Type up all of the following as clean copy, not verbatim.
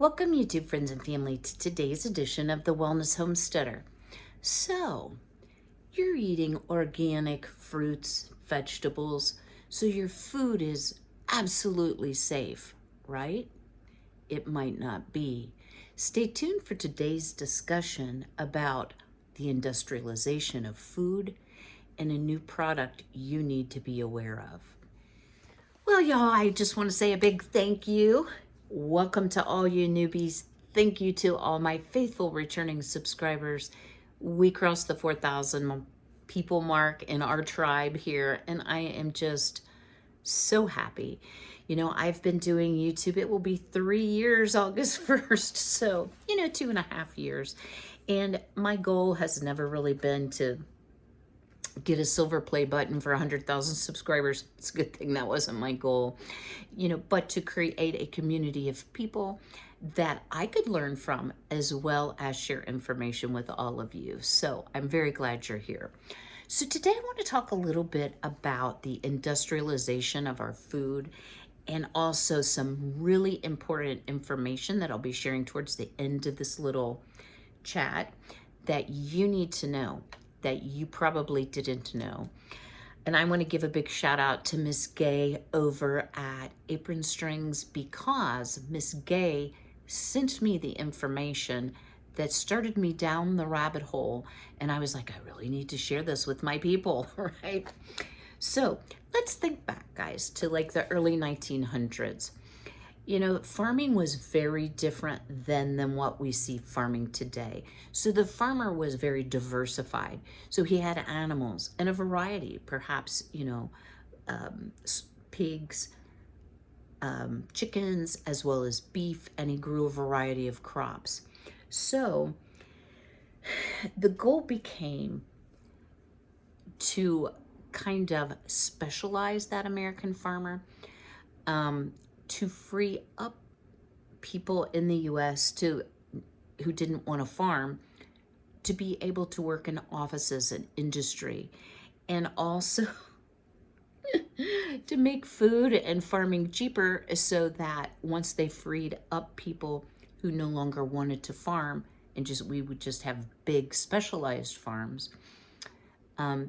Welcome, YouTube friends and family, to today's edition of the Wellness Homesteader. So, you're eating organic fruits, vegetables, so your food is absolutely safe, right? It might not be. Stay tuned for today's discussion about the industrialization of food and a new product you need to be aware of. Well, y'all, I just want to say a big thank you. Welcome to all you newbies. Thank you to all my faithful returning subscribers. We crossed the 4,000 people mark in our tribe here, and I am just so happy. You know, I've been doing YouTube. It will be 3 years August 1st, so, 2.5 years. And my goal has never really been to get a silver play button for 100,000 subscribers. It's a good thing that wasn't my goal, but to create a community of people that I could learn from as well as share information with all of you. So I'm very glad you're here. So today I want to talk a little bit about the industrialization of our food and also some really important information that I'll be sharing towards the end of this little chat that you need to know, that you probably didn't know. And I want to give a big shout out to Miss Gay over at Apron Strings, because Miss Gay sent me the information that started me down the rabbit hole. And I was like, I really need to share this with my people, right? So let's think back, guys, to like the early 1900s. Farming was very different than what we see farming today. So the farmer was very diversified. So he had animals and a variety, perhaps, pigs, chickens, as well as beef, and he grew a variety of crops. So the goal became to kind of specialize that American farmer, to free up people in the U.S. who didn't want to farm to be able to work in offices and industry, and also to make food and farming cheaper, so that once they freed up people who no longer wanted to farm and we would just have big specialized farms,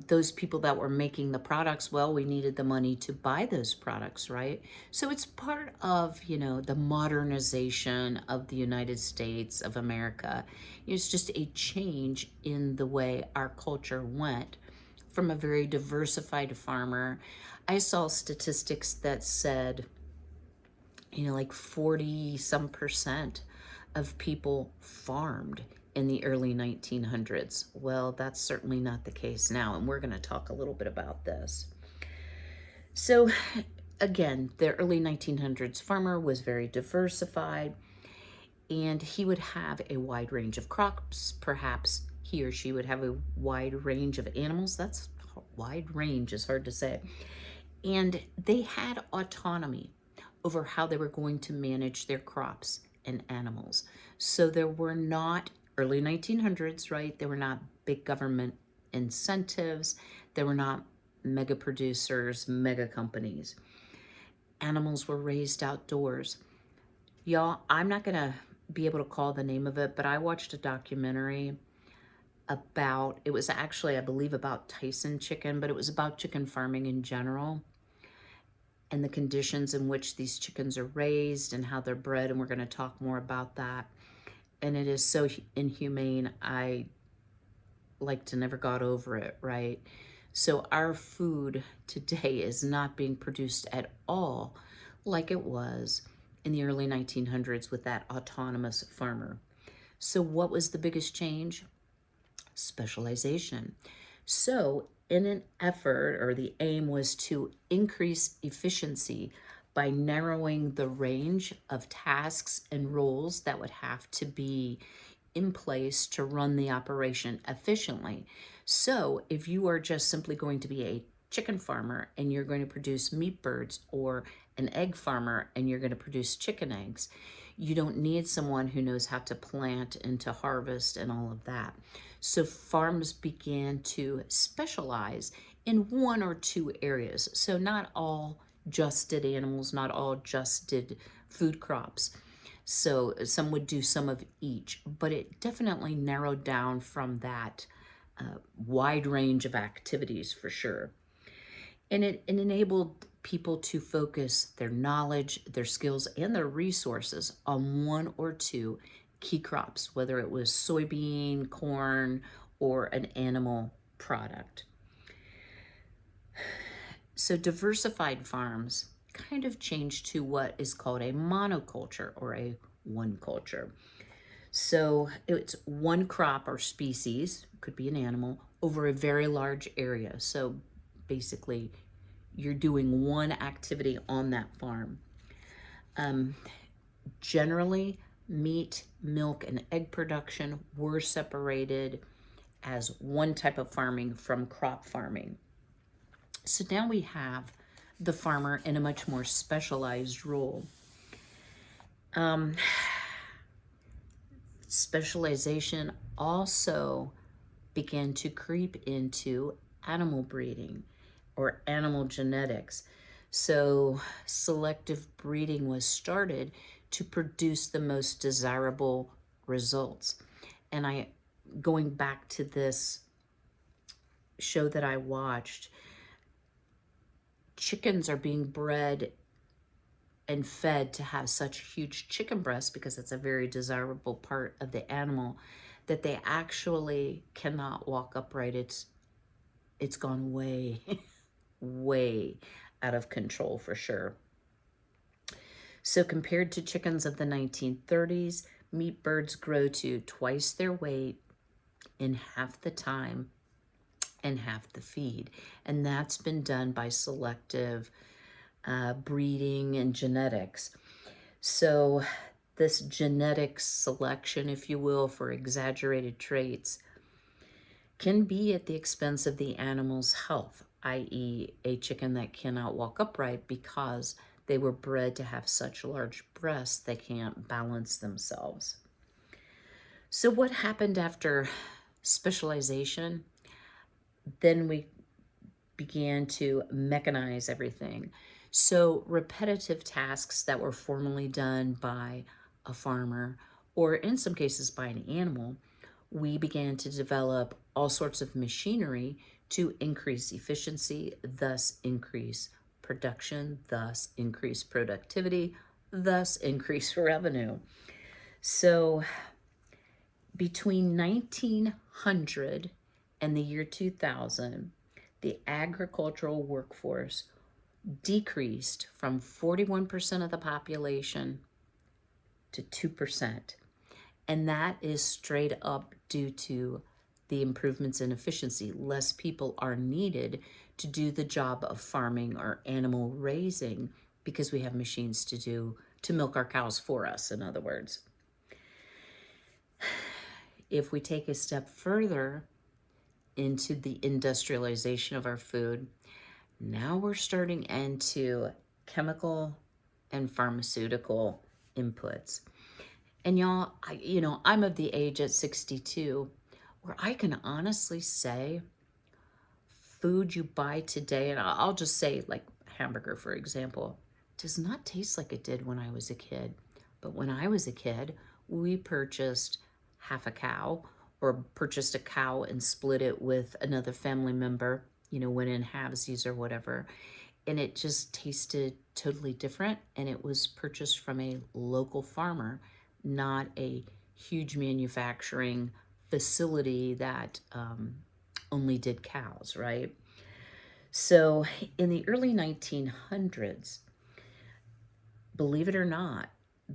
those people that were making the products, well, we needed the money to buy those products, right? So it's part of, the modernization of the United States of America. It's just a change in the way our culture went from a very diversified farmer. I saw statistics that said, like 40 some percent of people farmed in the early 1900s. Well, that's certainly not the case now, and we're going to talk a little bit about this. So again, the early 1900s farmer was very diversified, and he would have a wide range of crops. Perhaps he or she would have a wide range of animals. That's wide range is hard to say. And they had autonomy over how they were going to manage their crops and animals. So there were not, early 1900s, right? There were not big government incentives. There were not mega producers, mega companies. Animals were raised outdoors. Y'all, I'm not going to be able to call the name of it, but I watched a documentary about, it was actually, I believe, about Tyson chicken, but it was about chicken farming in general and the conditions in which these chickens are raised and how they're bred, and we're going to talk more about that. And it is so inhumane. I like to never got over it, right? So our food today is not being produced at all like it was in the early 1900s with that autonomous farmer. So what was the biggest change? Specialization. So in an effort, or the aim was to increase efficiency by narrowing the range of tasks and roles that would have to be in place to run the operation efficiently. So if you are just simply going to be a chicken farmer and you're going to produce meat birds, or an egg farmer and you're going to produce chicken eggs, you don't need someone who knows how to plant and to harvest and all of that. So farms began to specialize in one or two areas. So not all just did animals, not all just did food crops. So some would do some of each, but it definitely narrowed down from that wide range of activities for sure. And it enabled people to focus their knowledge, their skills, and their resources on one or two key crops, whether it was soybean, corn, or an animal product. So diversified farms kind of changed to what is called a monoculture or a one culture. So it's one crop or species, could be an animal, over a very large area. So basically, you're doing one activity on that farm. Generally, meat, milk, and egg production were separated as one type of farming from crop farming. So now we have the farmer in a much more specialized role. Specialization also began to creep into animal breeding or animal genetics. So selective breeding was started to produce the most desirable results. And going back to this show that I watched, chickens are being bred and fed to have such huge chicken breasts because it's a very desirable part of the animal that they actually cannot walk upright. It's gone way, way out of control for sure. So compared to chickens of the 1930s, meat birds grow to twice their weight in half the time and half the feed. And that's been done by selective breeding and genetics. So this genetic selection, if you will, for exaggerated traits can be at the expense of the animal's health, i.e. a chicken that cannot walk upright because they were bred to have such large breasts they can't balance themselves. So what happened after specialization? Then we began to mechanize everything. So repetitive tasks that were formerly done by a farmer, or in some cases by an animal, we began to develop all sorts of machinery to increase efficiency, thus increase production, thus increase productivity, thus increase revenue. So between 1900 and the year 2000, the agricultural workforce decreased from 41% of the population to 2%. And that is straight up due to the improvements in efficiency. Less people are needed to do the job of farming or animal raising because we have machines to milk our cows for us, in other words. If we take a step further into the industrialization of our food, now we're starting into chemical and pharmaceutical inputs. And y'all, I'm of the age at 62 where I can honestly say food you buy today, and I'll just say like hamburger, for example, does not taste like it did when I was a kid. But when I was a kid, we purchased half a cow or purchased a cow and split it with another family member, went in halvesies or whatever. And it just tasted totally different. And it was purchased from a local farmer, not a huge manufacturing facility that only did cows, right? So in the early 1900s, believe it or not,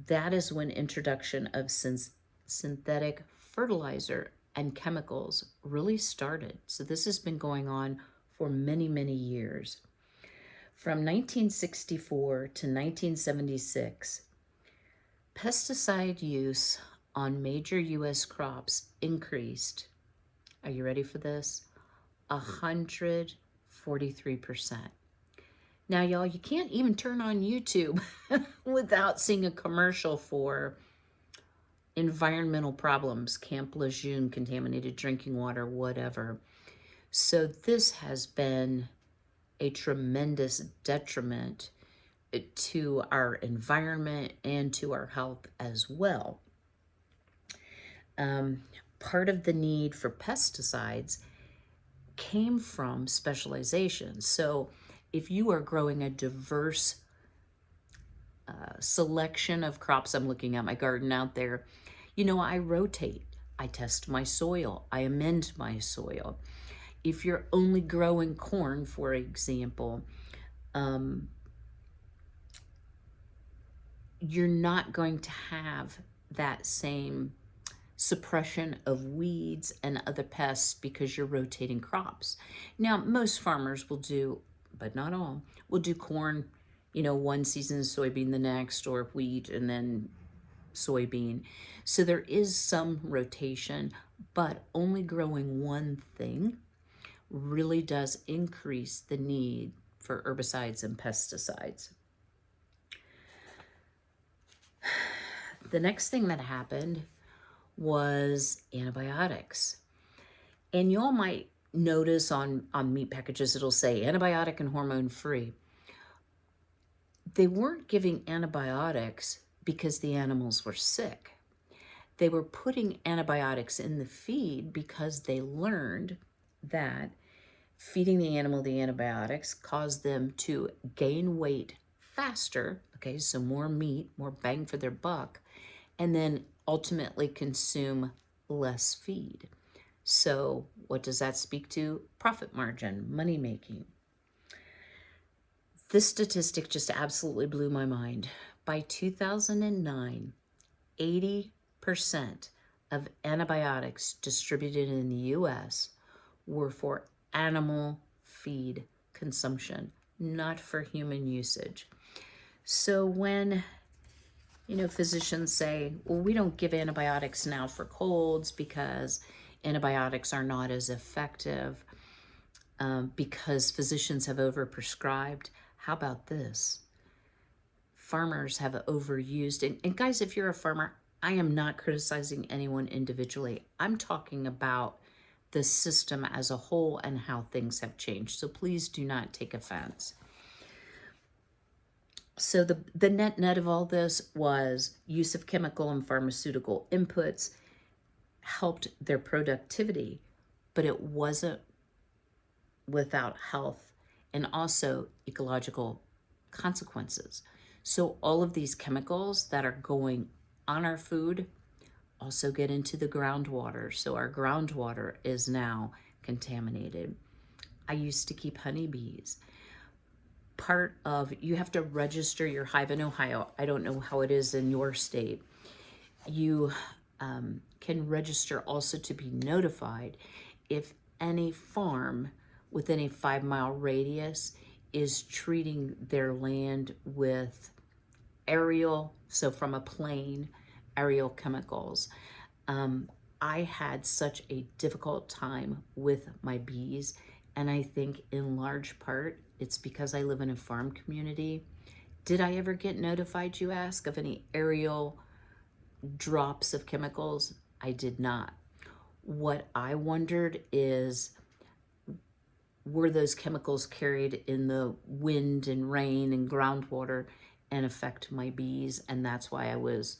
that is when introduction of synthetic fertilizer and chemicals really started. So this has been going on for many, many years. From 1964 to 1976, pesticide use on major U.S. crops increased. Are you ready for this? 143%. Now, y'all, you can't even turn on YouTube without seeing a commercial for environmental problems, Camp Lejeune, contaminated drinking water, whatever. So this has been a tremendous detriment to our environment and to our health as well. Part of the need for pesticides came from specialization. So if you are growing a diverse selection of crops, I'm looking at my garden out there, I rotate. I test my soil. I amend my soil. If you're only growing corn, for example, you're not going to have that same suppression of weeds and other pests because you're rotating crops. Now, most farmers will do, but not all, will do corn, one season, soybean the next, or wheat and then soybean. So there is some rotation, but only growing one thing really does increase the need for herbicides and pesticides. The next thing that happened was antibiotics. And y'all might notice on meat packages, it'll say antibiotic and hormone free. They weren't giving antibiotics because the animals were sick. They were putting antibiotics in the feed because they learned that feeding the animal the antibiotics caused them to gain weight faster, okay, so more meat, more bang for their buck, and then ultimately consume less feed. So what does that speak to? Profit margin, money making. This statistic just absolutely blew my mind. By 2009, 80% of antibiotics distributed in the US were for animal feed consumption, not for human usage. So when physicians say, well, we don't give antibiotics now for colds because antibiotics are not as effective because physicians have overprescribed. How about this? Farmers have overused, and guys, if you're a farmer, I am not criticizing anyone individually. I'm talking about the system as a whole and how things have changed. So please do not take offense. So the net of all this was use of chemical and pharmaceutical inputs helped their productivity, but it wasn't without health and also ecological consequences. So all of these chemicals that are going on our food also get into the groundwater. So our groundwater is now contaminated. I used to keep honeybees. Part of, you have to register your hive in Ohio. I don't know how it is in your state. You can register also to be notified if any farm within a 5-mile radius is treating their land with aerial, so from a plane, aerial chemicals. I had such a difficult time with my bees, and I think in large part it's because I live in a farm community. Did I ever get notified, you ask, of any aerial drops of chemicals? I did not. What I wondered is, were those chemicals carried in the wind and rain and groundwater and affect my bees? And that's why I was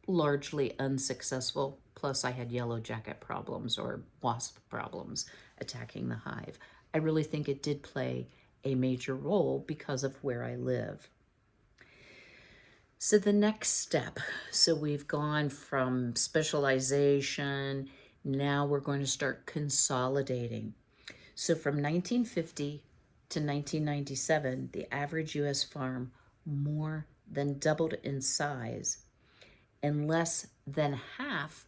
largely unsuccessful. Plus I had yellow jacket problems or wasp problems attacking the hive. I really think it did play a major role because of where I live. So the next step, so we've gone from specialization, now we're going to start consolidating. So from 1950 to 1997, the average US farm more than doubled in size, and less than half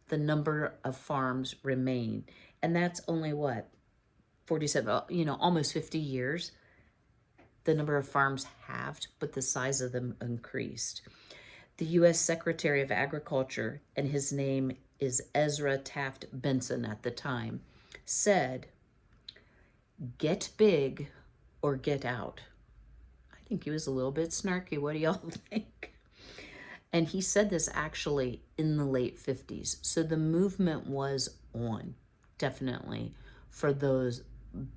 the number of farms remain. And that's only what, 47, almost 50 years. The number of farms halved, but the size of them increased. The US Secretary of Agriculture, and his name is Ezra Taft Benson at the time, said, "Get big or get out." I think he was a little bit snarky. What do y'all think? And he said this actually in the late 50s. So the movement was on, definitely, for those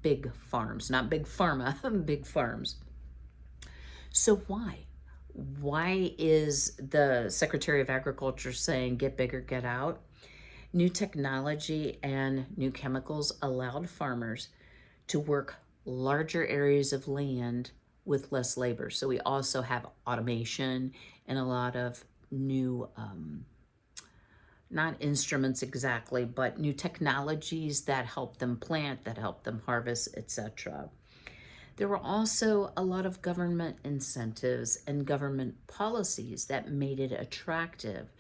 big farms, not big pharma, big farms. So why? Why is the Secretary of Agriculture saying get bigger, get out? New technology and new chemicals allowed farmers to work larger areas of land with less labor. So we also have automation and a lot of new, not instruments exactly, but new technologies that help them plant, that help them harvest, etc. There were also a lot of government incentives and government policies that made it attractive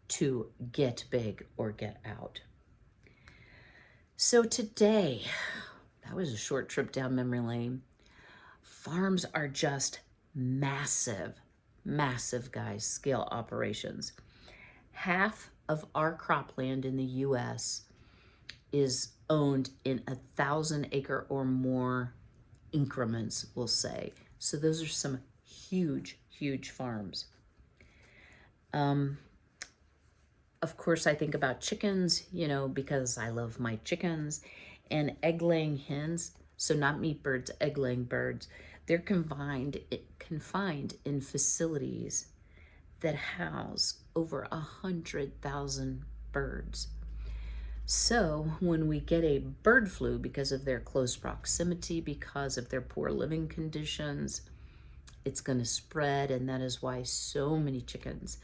to get big or get out. So today, that was a short trip down memory lane. Farms are just massive, massive, guys, scale operations. Half of our cropland in the US is owned in 1,000-acre or more increments, we'll say. So those are some huge, huge farms. Of course, I think about chickens, because I love my chickens, and egg-laying hens. So not meat birds, egg-laying birds. They're confined in facilities that house over 100,000 birds. So when we get a bird flu because of their close proximity, because of their poor living conditions, it's going to spread, and that is why so many chickens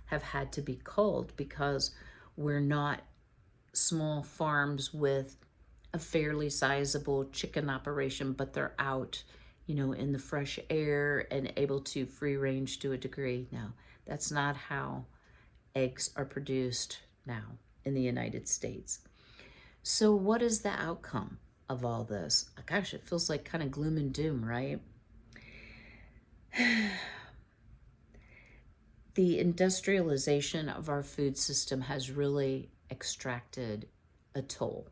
have had to be culled, because we're not small farms with a fairly sizable chicken operation, but they're out, in the fresh air and able to free range to a degree. Now, that's not how eggs are produced now in the United States. So what is the outcome of all this? Gosh, it feels like kind of gloom and doom, right? The industrialization of our food system has really extracted a toll.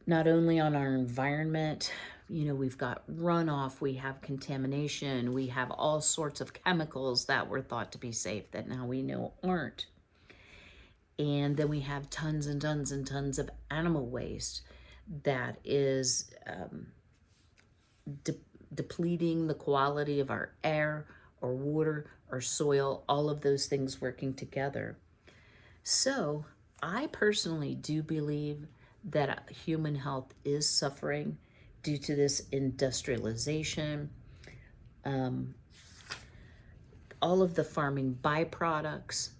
Not only on our environment, we've got runoff, we have contamination, we have all sorts of chemicals that were thought to be safe that now we know aren't. And then we have tons and tons and tons of animal waste that is depleting the quality of our air, or water, or soil, all of those things working together. So I personally do believe that human health is suffering due to this industrialization, all of the farming byproducts.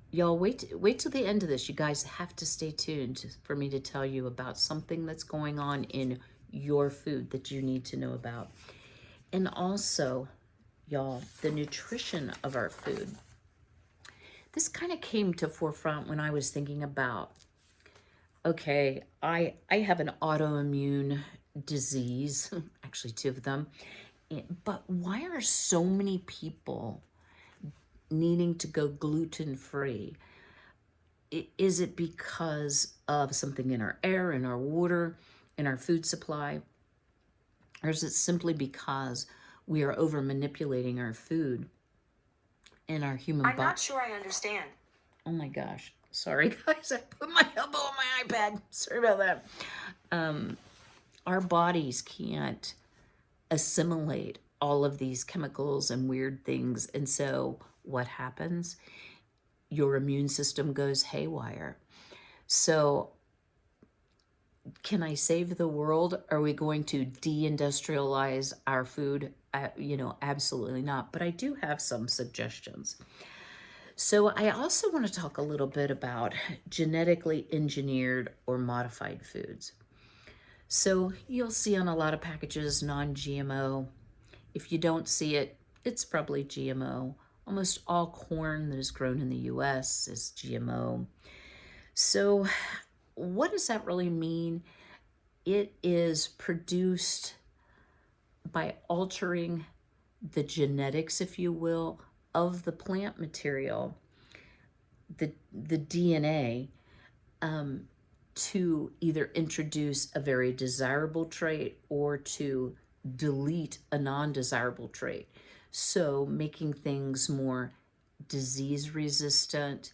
Y'all wait till the end of this. You guys have to stay tuned for me to tell you about something that's going on in your food that you need to know about. And also, y'all, the nutrition of our food. This kind of came to forefront when I was thinking about, okay, I have an autoimmune disease, actually 2 of them, but why are so many people needing to go gluten-free? Is it because of something in our air, in our water, in our food supply? Or is it simply because we are over manipulating our food and our human body? I'm not sure I understand. Oh my gosh. Sorry, guys. I put my elbow on my iPad. Sorry about that. Our bodies can't assimilate all of these chemicals and weird things. And so what happens? Your immune system goes haywire. So can I save the world? Are we going to deindustrialize our food? Absolutely not. But I do have some suggestions. So I also want to talk a little bit about genetically engineered or modified foods. So you'll see on a lot of packages non-GMO. If you don't see it, it's probably GMO. Almost all corn that is grown in the US is GMO. So what does that really mean? It is produced by altering the genetics, if you will, of the plant material, the DNA, to either introduce a very desirable trait or to delete a non-desirable trait. So making things more disease resistant,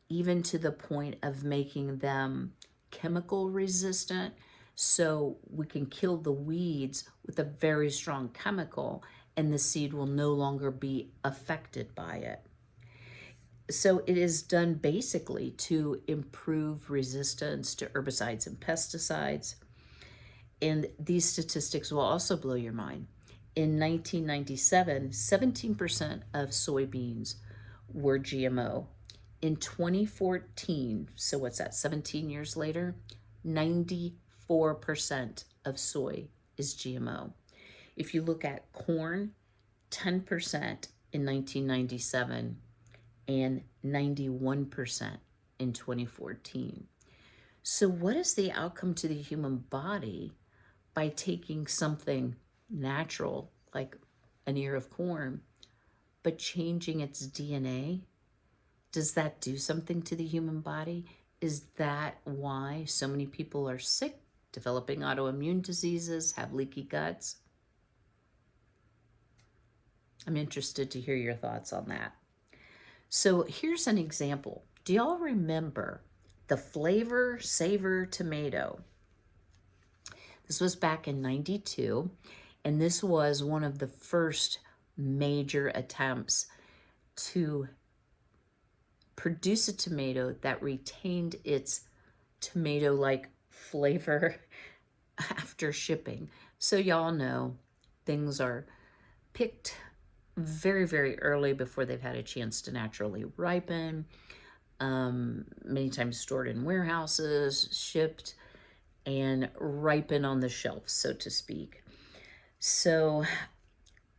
even to the point of making them chemical resistant. So we can kill the weeds with a very strong chemical, and the seed will no longer be affected by it. So it is done basically to improve resistance to herbicides and pesticides. And these statistics will also blow your mind. In 1997, 17% of soybeans were GMO. In 2014, so what's that, 17 years later, 94% of soy is GMO. If you look at corn, 10% in 1997 and 91% in 2014. So, what is the outcome to the human body by taking something natural, like an ear of corn, but changing its DNA? Does that do something to the human body? Is that why so many people are sick, developing autoimmune diseases, have leaky guts? I'm interested to hear your thoughts on that. So here's an example. Do y'all remember the Flavor Savor tomato? This was back in 92, and this was one of the first major attempts to produce a tomato that retained its tomato-like flavor after shipping. So y'all know things are picked very, very early before they've had a chance to naturally ripen. Many times stored in warehouses, shipped, and ripen on the shelf, so to speak. So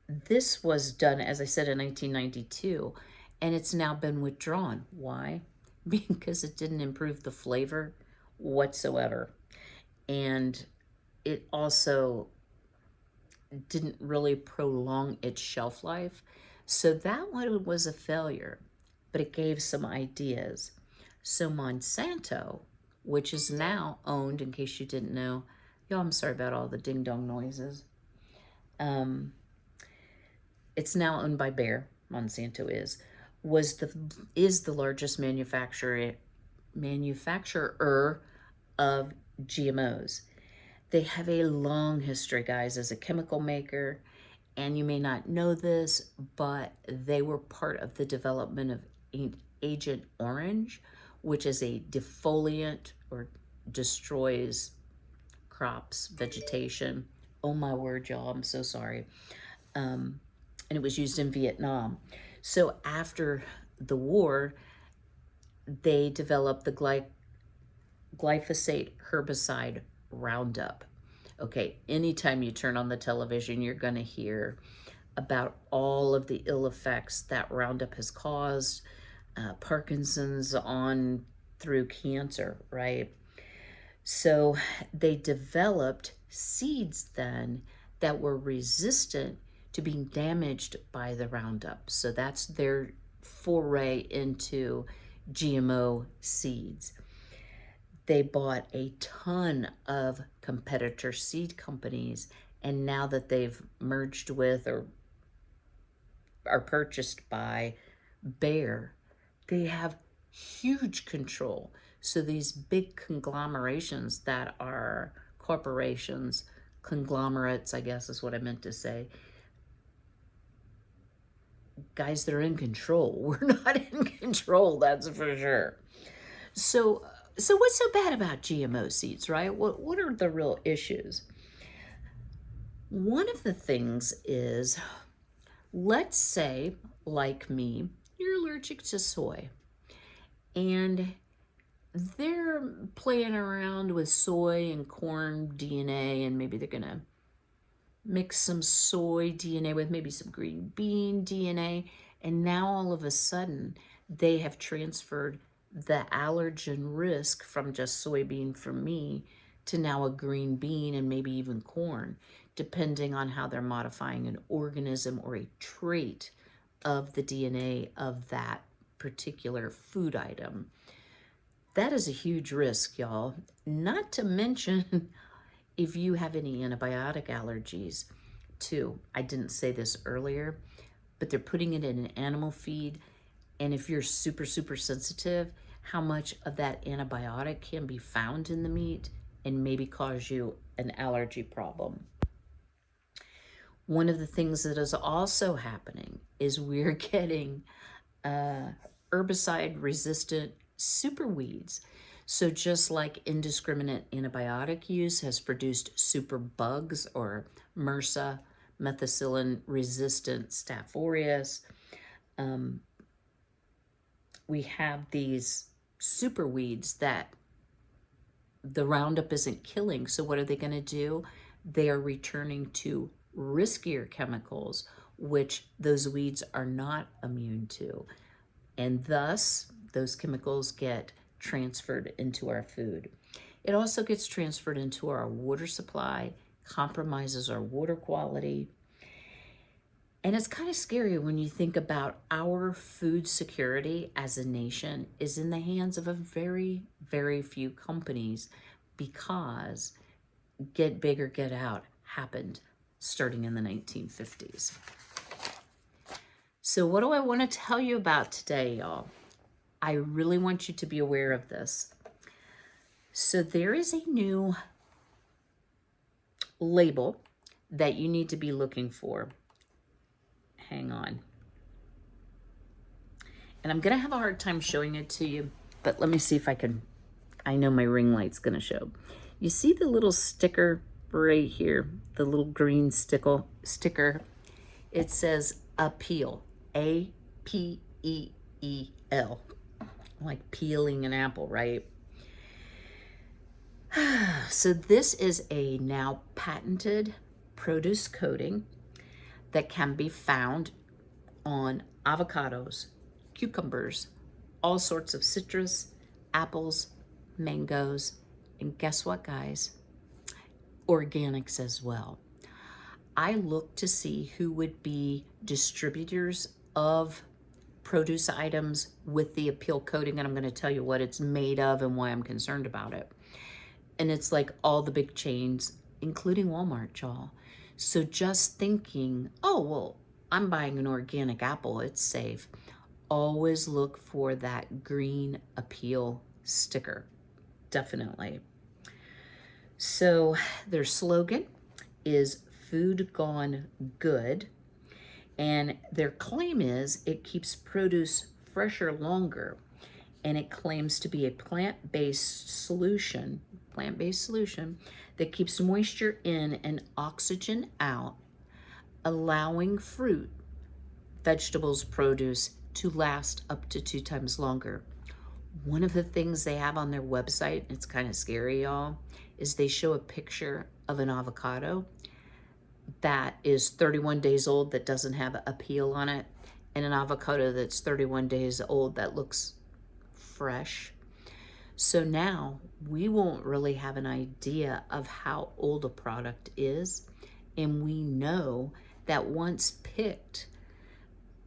this was done, as I said, in 1992, and it's now been withdrawn. Why? Because it didn't improve the flavor whatsoever. And it also didn't really prolong its shelf life. So that one was a failure, but it gave some ideas. So Monsanto, which is now owned, in case you didn't know, y'all, I'm sorry about all the ding dong noises. It's now owned by Bayer. Monsanto is the largest manufacturer of GMOs. They have a long history, guys, as a chemical maker, and you may not know this, but they were part of the development of Agent Orange, which is a defoliant or destroys crops, vegetation. Oh my word, y'all, I'm so sorry. And it was used in Vietnam. So after the war, they developed the glyphosate herbicide Roundup. Okay, anytime you turn on the television, you're going to hear about all of the ill effects that Roundup has caused, Parkinson's on through cancer, right? So they developed seeds then that were resistant to being damaged by the Roundup. So that's their foray into GMO seeds. They bought a ton of competitor seed companies, and now that they've merged with or are purchased by Bayer, they have huge control. So these big conglomerations that are corporations, conglomerates, I guess is what I meant to say. Guys, they're in control. We're not in control, that's for sure. So what's so bad about GMO seeds, right? What are the real issues? One of the things is, let's say, like me, you're allergic to soy, and they're playing around with soy and corn DNA, and maybe they're gonna mix some soy DNA with maybe some green bean DNA, and now all of a sudden they have transferred the allergen risk from just soybean for me to now a green bean and maybe even corn, depending on how they're modifying an organism or a trait of the DNA of that particular food item. That is a huge risk, y'all. Not to mention if you have any antibiotic allergies too. I didn't say this earlier, but they're putting it in an animal feed. And if you're super, super sensitive, how much of that antibiotic can be found in the meat and maybe cause you an allergy problem. One of the things that is also happening is we're getting herbicide resistant super weeds. So just like indiscriminate antibiotic use has produced super bugs or MRSA, methicillin resistant Staph aureus, we have these super weeds that the Roundup isn't killing. So what are they going to do? They are returning to riskier chemicals, which those weeds are not immune to. And thus, those chemicals get transferred into our food. It also gets transferred into our water supply, compromises our water quality. And it's kind of scary when you think about our food security as a nation is in the hands of a very, very few companies, because get big or get out happened starting in the 1950s. So what do I want to tell you about today, y'all? I really want you to be aware of this. So there is a new label that you need to be looking for. Hang on. And I'm going to have a hard time showing it to you, but let me see if I can. I know my ring light's going to show. You see the little sticker right here, the little green sticker? It says Apeel, A-P-E-E-L, like peeling an apple, right? So this is a now patented produce coating that can be found on avocados, cucumbers, all sorts of citrus, apples, mangoes, and guess what, guys? Organics as well. I looked to see who would be distributors of produce items with the Apeel coating, and I'm going to tell you what it's made of and why I'm concerned about it. And it's like all the big chains, including Walmart, y'all. So just thinking, oh, well, I'm buying an organic apple, it's safe. Always look for that green Apeel sticker, definitely. So their slogan is Food Gone Good, and their claim is it keeps produce fresher longer, and it claims to be a plant-based solution that keeps moisture in and oxygen out, allowing fruit, vegetables, produce to last up to 2 times longer. One of the things they have on their website, it's kind of scary, y'all, is they show a picture of an avocado that is 31 days old that doesn't have a peel on it, and an avocado that's 31 days old that looks fresh. So now we won't really have an idea of how old a product is, and we know that once picked,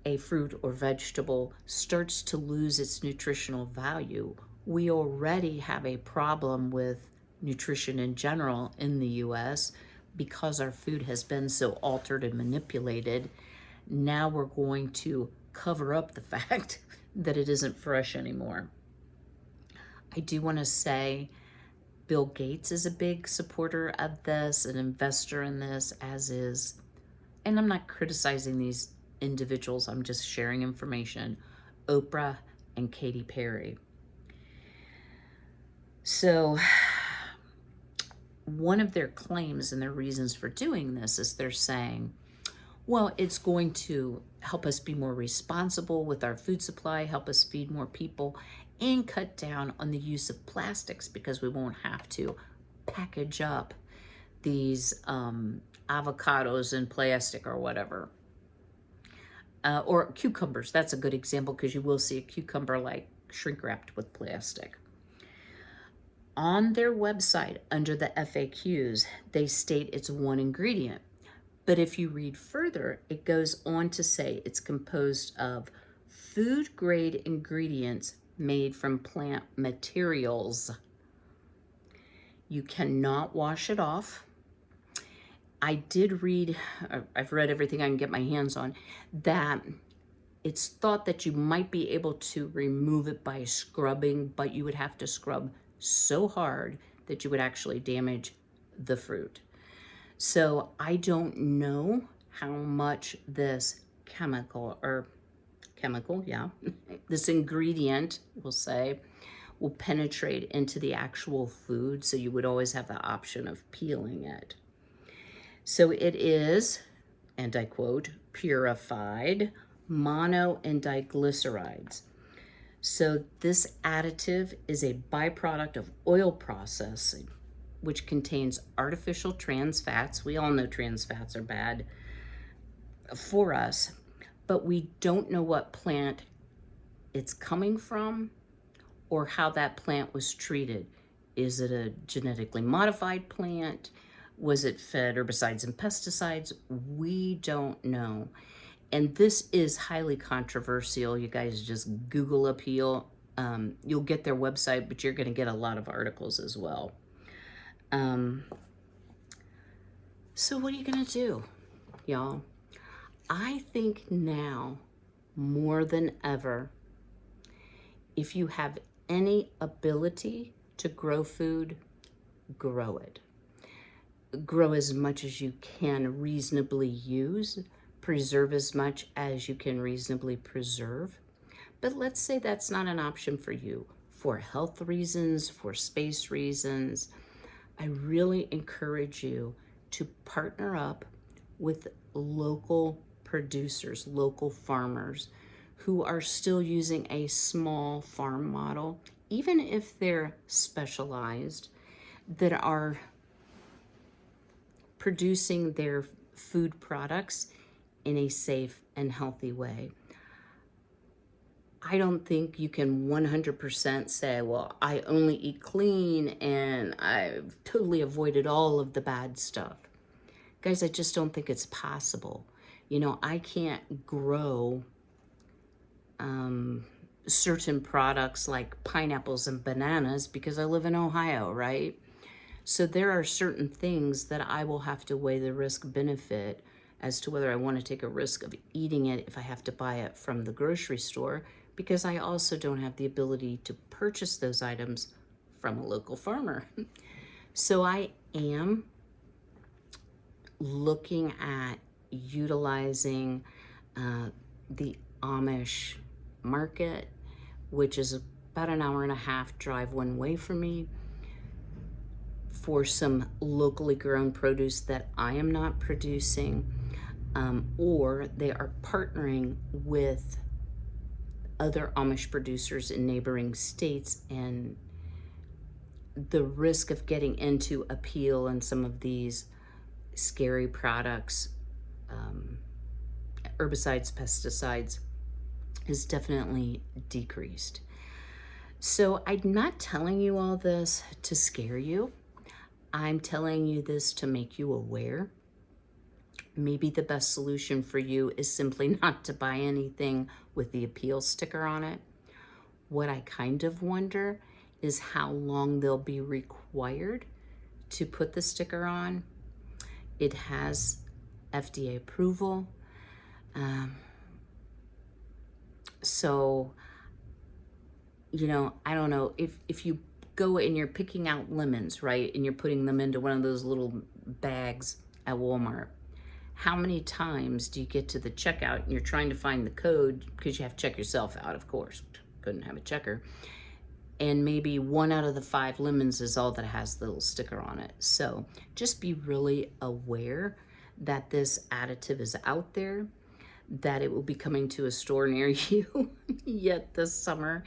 a fruit or vegetable starts to lose its nutritional value. We already have a problem with nutrition in general in the US because our food has been so altered and manipulated. Now we're going to cover up the fact that it isn't fresh anymore. I do want to say Bill Gates is a big supporter of this, an investor in this, as is, and I'm not criticizing these individuals, I'm just sharing information, Oprah and Katy Perry. So one of their claims and their reasons for doing this is they're saying, well, it's going to help us be more responsible with our food supply, help us feed more people, and cut down on the use of plastics because we won't have to package up these avocados in plastic or whatever. Or cucumbers, that's a good example because you will see a cucumber like shrink wrapped with plastic. On their website, under the FAQs, they state it's one ingredient. But if you read further, it goes on to say it's composed of food-grade ingredients made from plant materials. You cannot wash it off. I did read, I've read everything I can get my hands on, that it's thought that you might be able to remove it by scrubbing, but you would have to scrub so hard that you would actually damage the fruit. So I don't know how much this chemical, this ingredient, we'll say, will penetrate into the actual food. So you would always have the option of peeling it. So it is, and I quote, purified mono and diglycerides. So this additive is a byproduct of oil processing, which contains artificial trans fats. We all know trans fats are bad for us, but we don't know what plant it's coming from or how that plant was treated. Is it a genetically modified plant? Was it fed herbicides and pesticides? We don't know. And this is highly controversial. You guys just Google Apeel. You'll get their website, but you're going to get a lot of articles as well. So what are you going to do, y'all? I think now, more than ever, if you have any ability to grow food, grow it. Grow as much as you can reasonably use, preserve as much as you can reasonably preserve. But let's say that's not an option for you, for health reasons, for space reasons. I really encourage you to partner up with local producers, local farmers who are still using a small farm model, even if they're specialized, that are producing their food products in a safe and healthy way. I don't think you can 100% say, well, I only eat clean and I've totally avoided all of the bad stuff. Guys, I just don't think it's possible. You know, I can't grow certain products like pineapples and bananas because I live in Ohio, right? So there are certain things that I will have to weigh the risk benefit as to whether I want to take a risk of eating it if I have to buy it from the grocery store, because I also don't have the ability to purchase those items from a local farmer. So I am looking at utilizing the Amish market, which is about an hour and a half drive one way from me, for some locally grown produce that I am not producing, or they are partnering with other Amish producers in neighboring states, and the risk of getting into Apeel and some of these scary products, herbicides, pesticides, is definitely decreased. So I'm not telling you all this to scare you. I'm telling you this to make you aware. Maybe the best solution for you is simply not to buy anything with the Apeel sticker on it. What I kind of wonder is how long they'll be required to put the sticker on. It has FDA approval. So, you know, I don't know, if you go and you're picking out lemons, right, and you're putting them into one of those little bags at Walmart, how many times do you get to the checkout and you're trying to find the code, because you have to check yourself out, of course, couldn't have a checker, and maybe 1 out of the 5 lemons is all that has the little sticker on it. So just be really aware that this additive is out there, that it will be coming to a store near you yet this summer,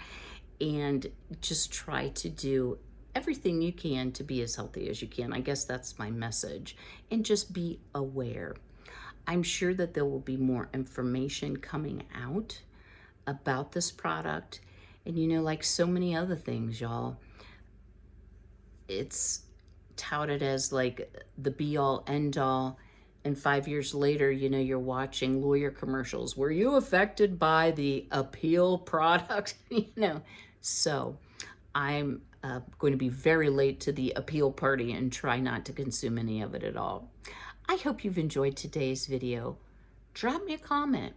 and just try to do everything you can to be as healthy as you can. I guess that's my message. And just be aware. I'm sure that there will be more information coming out about this product. And you know, like so many other things, y'all, it's touted as like the be all end all. And 5 years later, you know, you're watching lawyer commercials. Were you affected by the Apeel product? You know, so I'm going to be very late to the Apeel party and try not to consume any of it at all. I hope you've enjoyed today's video. Drop me a comment.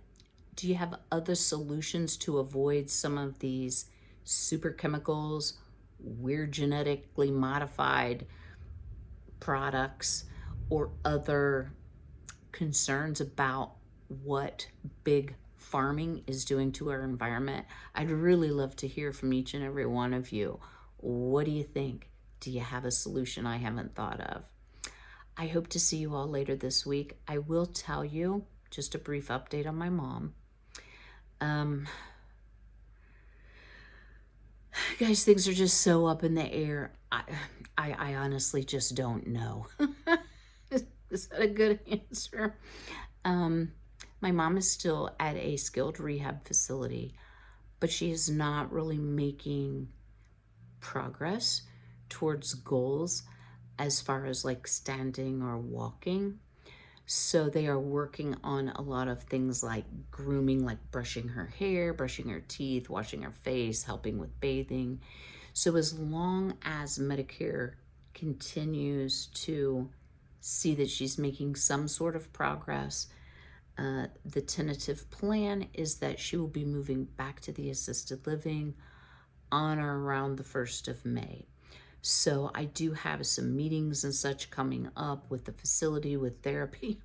Do you have other solutions to avoid some of these super chemicals weird genetically modified products or other concerns about what big farming is doing to our environment, I'd really love to hear from each and every one of you. What do you think? Do you have a solution I haven't thought of? I hope to see you all later this week. I will tell you just a brief update on my mom. Guys, things are just so up in the air. I honestly just don't know. Is that a good answer? My mom is still at a skilled rehab facility, but she is not really making progress towards goals as far as like standing or walking. So they are working on a lot of things like grooming, like brushing her hair, brushing her teeth, washing her face, helping with bathing. So as long as Medicare continues to see that she's making some sort of progress, the tentative plan is that she will be moving back to the assisted living on or around the 1st of May. So I do have some meetings and such coming up with the facility with therapy.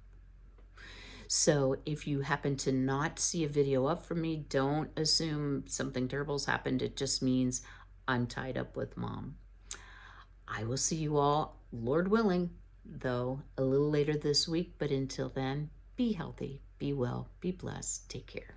So if you happen to not see a video up from me, don't assume something terrible's happened. It just means I'm tied up with mom. I will see you all, Lord willing, though a little later this week. But until then, be healthy, be well, be blessed, take care.